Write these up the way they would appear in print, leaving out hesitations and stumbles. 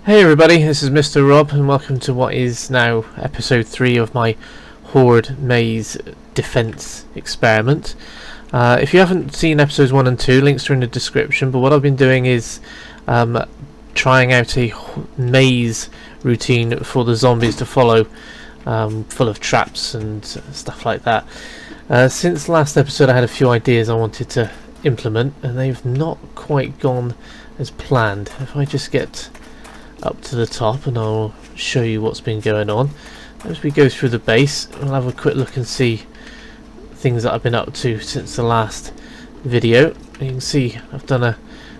Hey everybody, this is Mr. Rob and welcome to what is now episode 3 of my Horde maze defense experiment. If you haven't seen episodes 1 and 2, links are in the description, but what I've been doing is trying out a maze routine for the zombies to follow, full of traps and stuff like that. Since last episode I had a few ideas I wanted to implement and they've not quite gone as planned. If I just get up to the top and I'll show you what's been going on as we go through the base. We'll have a quick look and see things that I've been up to since the last video. You can see I've done a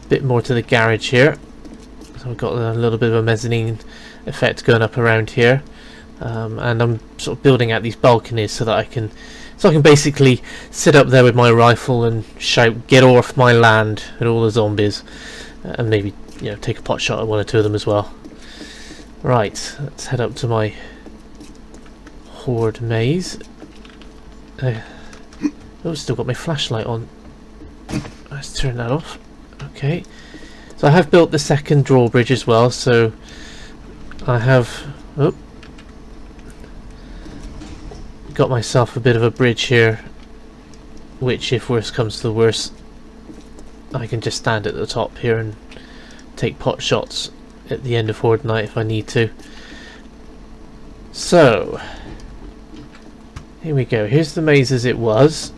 bit more to the garage here, so I've got a little bit of a mezzanine effect going up around here, and I'm sort of building out these balconies so that I can basically sit up there with my rifle and shout "get off my land" at all the zombies, and maybe take a pot shot at one or two of them as well. Right, let's head up to my Horde maze. Oh, still got my flashlight on. Let's turn that off. Okay, so I have built the second drawbridge as well, so I have got myself a bit of a bridge here, which if worse comes to the worst I can just stand at the top here and take pot shots at the end of Horde night if I need to. So here we go. Here's the maze as it was,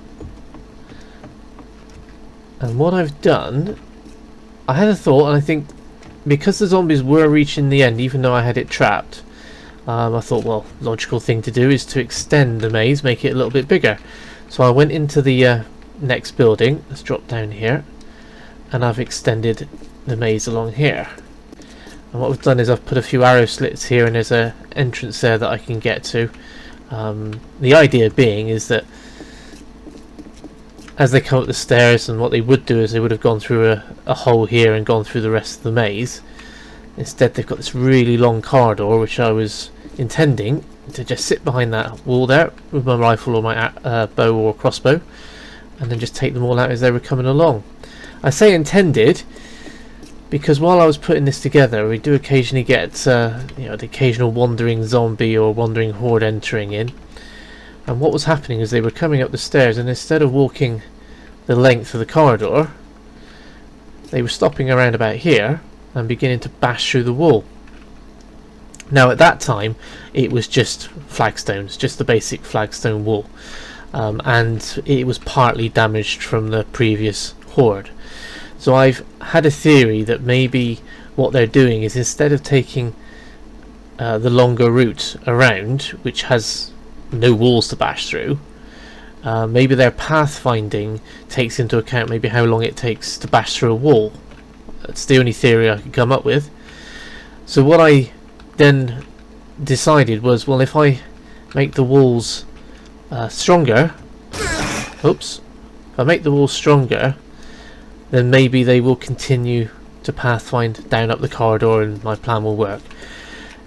and what I've done, I had a thought, and I think because the zombies were reaching the end even though I had it trapped, I thought, well, logical thing to do is to extend the maze, make it a little bit bigger. So I went into the next building. Let's drop down here, and I've extended the maze along here. And what we've done is I've put a few arrow slits here, and there's a entrance there that I can get to. The idea being is that as they come up the stairs, and what they would do is they would have gone through a hole here and gone through the rest of the maze. Instead they've got this really long corridor, which I was intending to just sit behind that wall there with my rifle or my bow or crossbow, and then just take them all out as they were coming along. I say intended because while I was putting this together, we do occasionally get the occasional wandering zombie or wandering horde entering in, and what was happening is they were coming up the stairs, and instead of walking the length of the corridor, they were stopping around about here and beginning to bash through the wall. Now at that time it was just flagstones, just the basic flagstone wall, and it was partly damaged from the previous horde. So I've had a theory that maybe what they're doing is, instead of taking the longer route around, which has no walls to bash through, maybe their pathfinding takes into account maybe how long it takes to bash through a wall. That's the only theory I could come up with. So what I then decided was, well, if I make the walls stronger, if I make the walls stronger, then maybe they will continue to pathfind down up the corridor and my plan will work.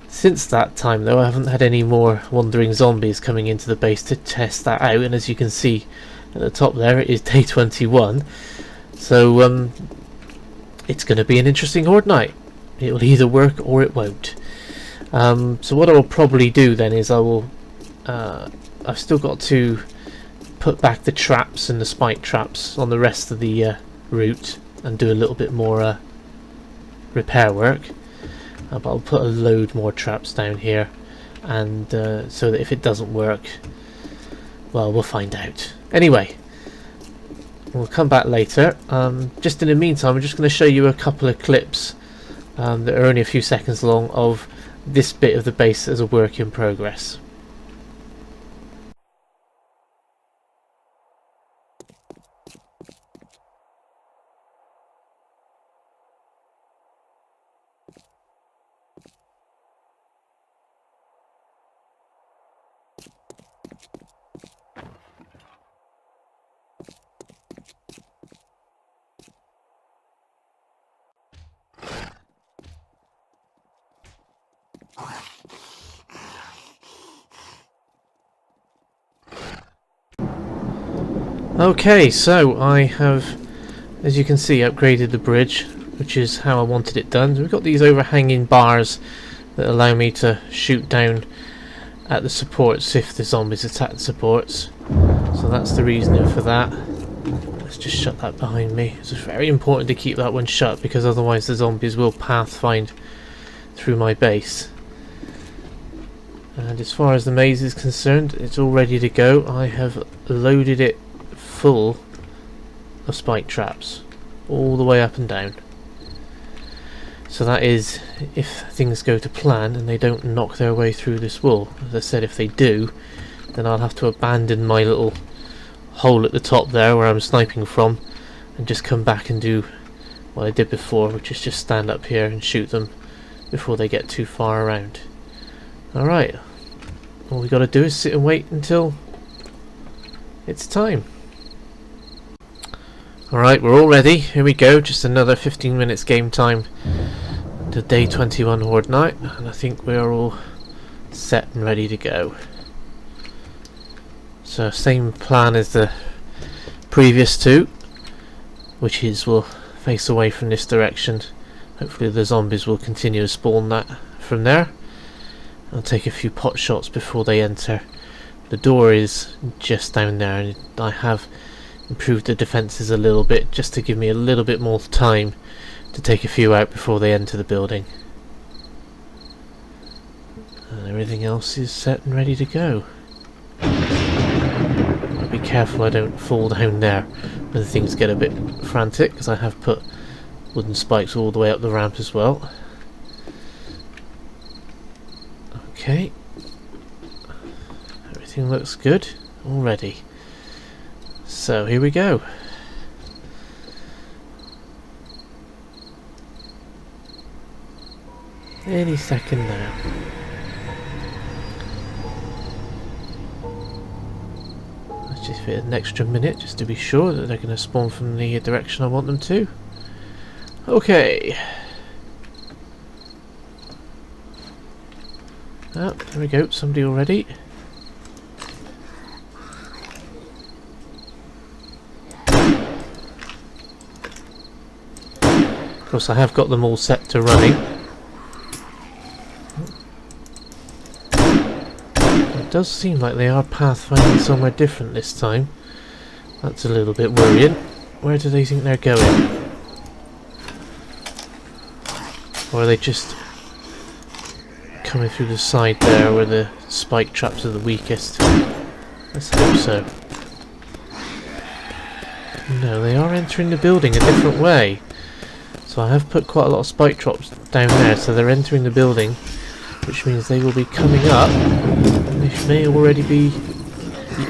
Since that time though, I haven't had any more wandering zombies coming into the base to test that out, and as you can see at the top there, it is day 21, so it's going to be an interesting horde night. It will either work or it won't. So what I will probably do then is I've still got to put back the traps and the spike traps on the rest of the route and do a little bit more repair work, but I'll put a load more traps down here, and so that if it doesn't work, well, we'll find out. Anyway, we'll come back later. Just in the meantime, I'm just going to show you a couple of clips that are only a few seconds long of this bit of the base as a work in progress. Okay, so I have, as you can see, upgraded the bridge which is how I wanted it done. So we've got these overhanging bars that allow me to shoot down at the supports if the zombies attack the supports. So that's the reasoning for that. Let's just shut that behind me. It's very important to keep that one shut because otherwise the zombies will pathfind through my base. And as far as the maze is concerned, it's all ready to go. I have loaded it full of spike traps all the way up and down. So that is if things go to plan and they don't knock their way through this wall. As I said, if they do, then I'll have to abandon my little hole at the top there where I'm sniping from and just come back and do what I did before, which is just stand up here and shoot them before they get too far around. Alright, all we got to do is sit and wait until it's time. Alright, we're all ready. Here we go. Just another 15 minutes game time to day 21 Horde night, and I think we are all set and ready to go. So same plan as the previous two, which is we'll face away from this direction. Hopefully the zombies will continue to spawn that from there. I'll take a few pot shots before they enter. The door is just down there, and I have improved the defences a little bit just to give me a little bit more time to take a few out before they enter the building. And everything else is set and ready to go. I'll be careful I don't fall down there when things get a bit frantic, because I have put wooden spikes all the way up the ramp as well. Okay, everything looks good already. So here we go. Any second now. Let's just fit an extra minute just to be sure that they're going to spawn from the direction I want them to. Okay. Oh, there we go, somebody already. Of course I have got them all set to running. It does seem like they are pathfinding somewhere different this time. That's a little bit worrying. Where do they think they're going? Or are they just coming through the side there where the spike traps are the weakest? Let's hope so. No, they are entering the building a different way. So I have put quite a lot of spike traps down there, so they're entering the building, which means they will be coming up, and they may already be...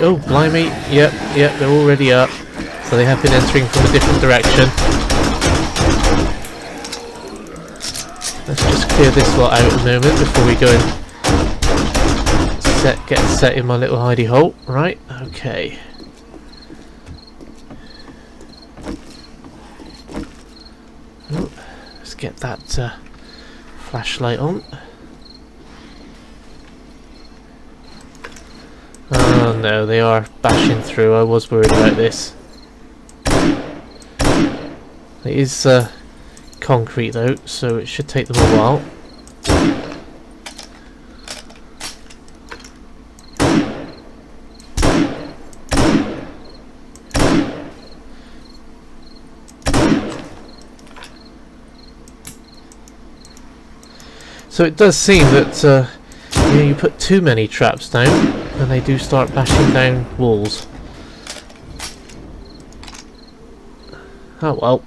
Oh, blimey, yep, they're already up. So they have been entering from a different direction. Let's just clear this lot out at the moment before we go and get set in my little hidey hole. Right, okay. Oh, let's get that flashlight on. Oh no, they are bashing through. I was worried about this. It is concrete though, so it should take them a while. So it does seem that you put too many traps down and they do start bashing down walls. Oh well.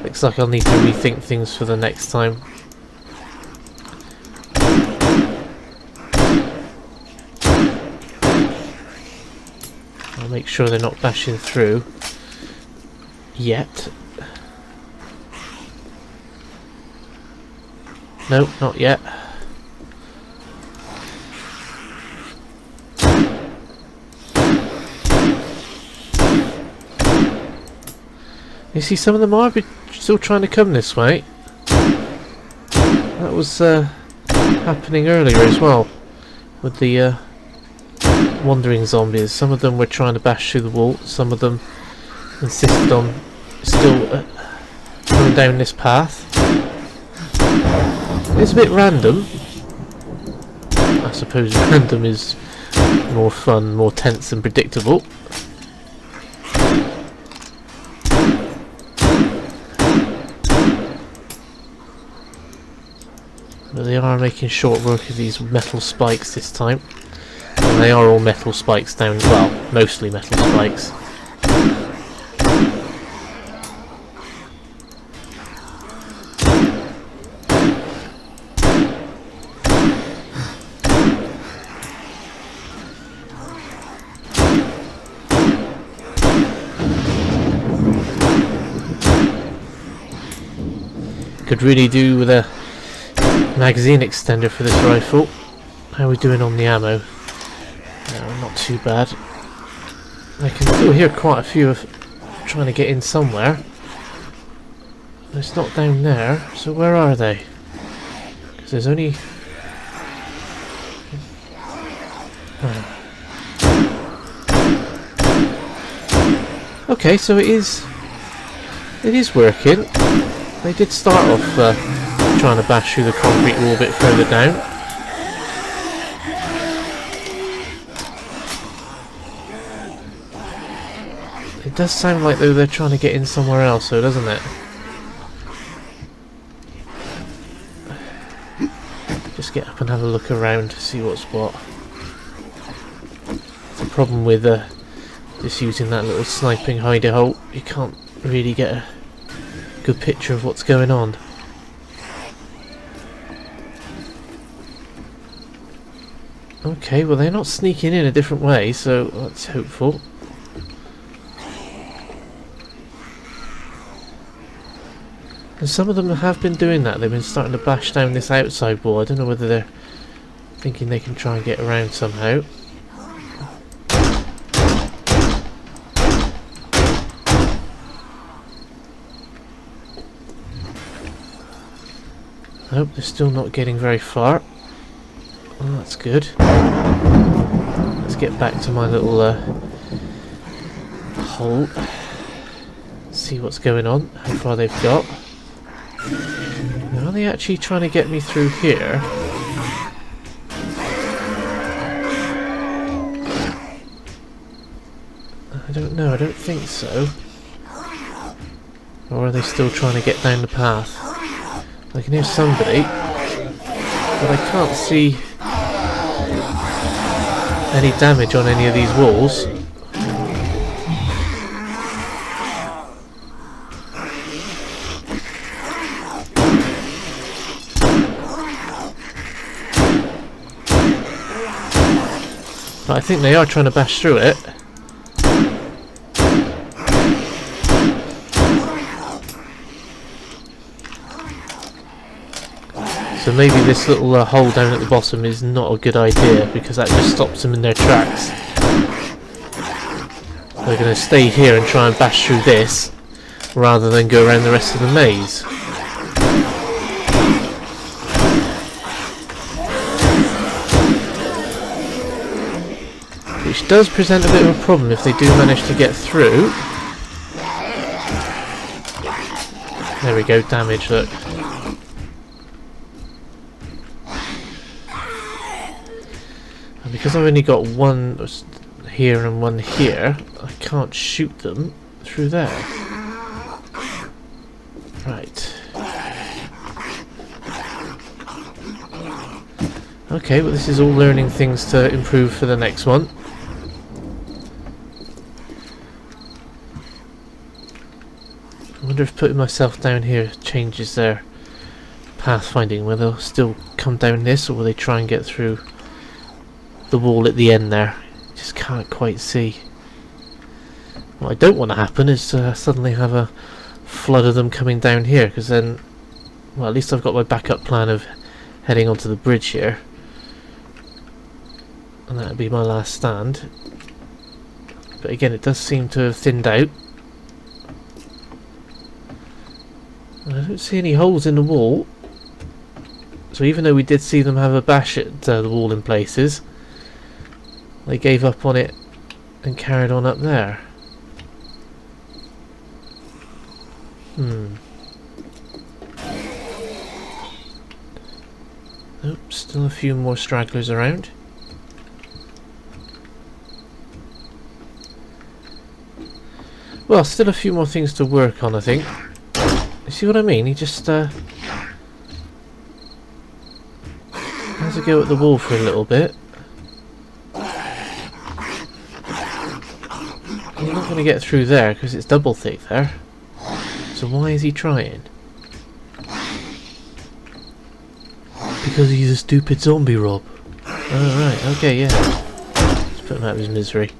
Looks like I'll need to rethink things for the next time. I'll make sure they're not bashing through yet. No, not yet. You see, some of them are still trying to come this way. That was happening earlier as well with the wandering zombies. Some of them were trying to bash through the wall. Some of them insisted on still coming down this path. It's a bit random. I suppose random is more fun, more tense and predictable. But they are making short work of these metal spikes this time. And they are all metal spikes down, well, mostly metal spikes. Could really do with a magazine extender for this rifle. How are we doing on the ammo? No, not too bad. I can still hear quite a few of trying to get in somewhere. It's not down there, so where are they? Because there's only... Okay, so it is working. They did start off trying to bash through the concrete wall a bit further down. It does sound like though they're trying to get in somewhere else though, doesn't it? Just get up and have a look around to see what's what. The problem with just using that little sniping hidey hole, you can't really get a good picture of what's going on. Okay, well they're not sneaking in a different way, so that's hopeful. And some of them have been doing that. They've been starting to bash down this outside wall. I don't know whether they're thinking they can try and get around somehow. Nope, they're still not getting very far. Oh, that's good. Let's get back to my little hole. See what's going on, how far they've got. Now, are they actually trying to get me through here? I don't know, I don't think so. Or are they still trying to get down the path? I can hear somebody, but I can't see any damage on any of these walls. But I think they are trying to bash through it. So maybe this little hole down at the bottom is not a good idea, because that just stops them in their tracks. They're going to stay here and try and bash through this, rather than go around the rest of the maze. Which does present a bit of a problem if they do manage to get through. There we go, damage, look. And because I've only got one here and one here, I can't shoot them through there. Right. Okay, well this is all learning things to improve for the next one. I wonder if putting myself down here changes their pathfinding, whether they'll still come down this or will they try and get through the wall at the end there. Just can't quite see. What I don't want to happen is to suddenly have a flood of them coming down here, because then, well, at least I've got my backup plan of heading onto the bridge here. And that would be my last stand. But again, it does seem to have thinned out. I don't see any holes in the wall. So even though we did see them have a bash at the wall in places, they gave up on it and carried on up there. Nope, still a few more stragglers around. Well, still a few more things to work on, I think. You see what I mean? He just has a go at the wall for a little bit. He's not going to get through there because it's double thick there. So why is he trying? Because he's a stupid zombie, Rob. Oh, right, okay, yeah. Let's put him out of his misery.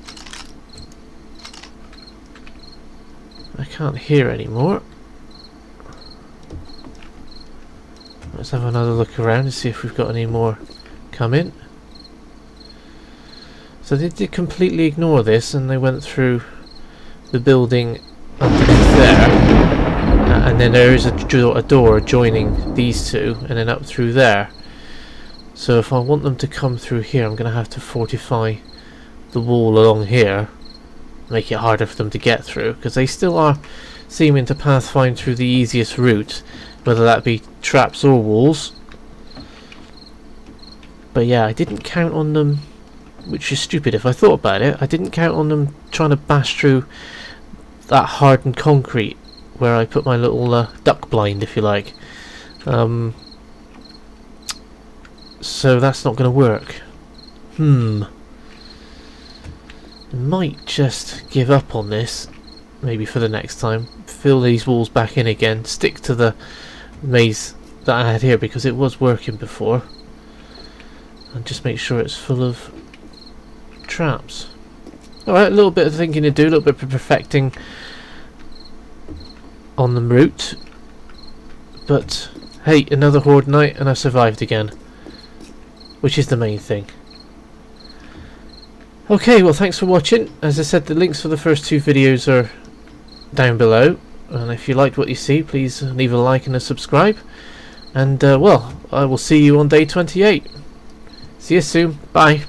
I can't hear anymore. Let's have another look around and see if we've got any more come in. So they did completely ignore this and they went through the building underneath there. And then there is a door joining these two and then up through there. So if I want them to come through here, I'm going to have to fortify the wall along here. Make it harder for them to get through, because they still are seeming to pathfind through the easiest route, whether that be traps or walls. But yeah, I didn't count on them, which is stupid if I thought about it. I didn't count on them trying to bash through that hardened concrete where I put my little duck blind, if you like. So that's not going to work. I might just give up on this, maybe for the next time. Fill these walls back in again, stick to the maze that I had here because it was working before, and just make sure it's full of traps. Alright, a little bit of thinking to do, a little bit of perfecting on the route, but hey, another Horde night and I survived again, which is the main thing. Okay, well thanks for watching. As I said, the links for the first two videos are down below, and if you liked what you see, please leave a like and a subscribe, and well, I will see you on day 28. See you soon, bye.